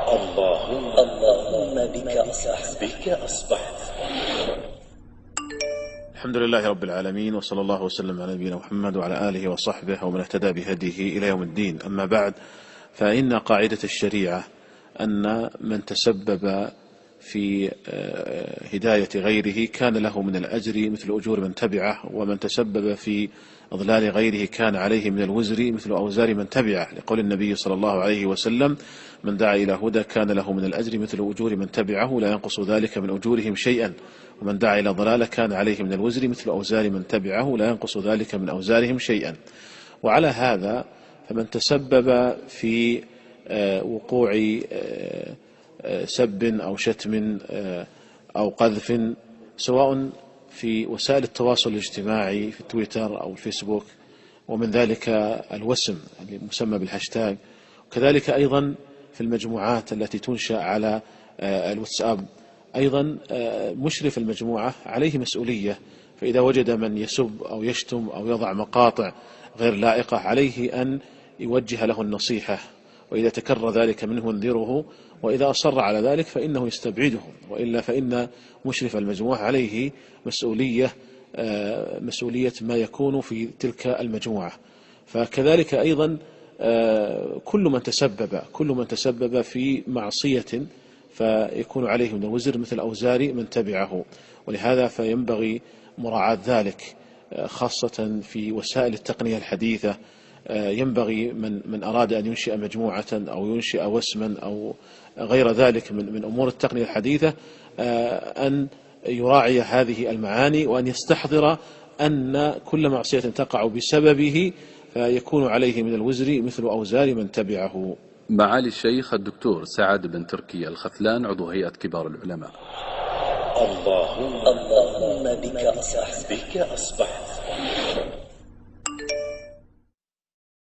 اللهم بك أصبحت. الحمد لله رب العالمين، وصلى الله وسلم على نبينا محمد وعلى آله وصحبه ومن اهتدى بهديه إلى يوم الدين. أما بعد، فإن قاعدة الشريعة أن من تسبب في هداية غيره كان له من الأجر مثل أجور من تبعه، ومن تسبب في إضلال غيره كان عليه من الوزر مثل أوزار من تبعه، لقول النبي صلى الله عليه وسلم: من دعا إلى هدى كان له من الأجر مثل أجور من تبعه لا ينقص ذلك من أجورهم شيئا، ومن دعا إلى ضلالة كان عليه من الوزر مثل أوزار من تبعه لا ينقص ذلك من أوزارهم شيئا. وعلى هذا فمن تسبب في وقوع سب أو شتم أو قذف، سواء في وسائل التواصل الاجتماعي في تويتر أو الفيسبوك، ومن ذلك الوسم المسمى بالهاشتاج، وكذلك أيضا في المجموعات التي تنشأ على الواتساب، أيضا مشرف المجموعة عليه مسؤولية، فإذا وجد من يسب أو يشتم أو يضع مقاطع غير لائقة عليه أن يوجه له النصيحة، وإذا تكرر ذلك منه ينذره، وإذا أصر على ذلك فإنه يستبعده، وإلا فإن مشرف المجموعة عليه مسؤولية ما يكون في تلك المجموعة. فكذلك أيضا كل من تسبب في معصية فيكون عليه من الوزر مثل أوزار من تبعه، ولهذا فينبغي مراعاة ذلك، خاصة في وسائل التقنية الحديثة. ينبغي من أراد أن ينشئ مجموعة أو ينشئ وسما أو غير ذلك من أمور التقنية الحديثة أن يراعي هذه المعاني، وأن يستحضر أن كل معصية تقع بسببه فيكون عليه من الوزر مثل أوزار من تبعه. معالي الشيخ الدكتور سعد بن تركي الخثلان، عضو هيئة كبار العلماء. اللهم بك أصبحت.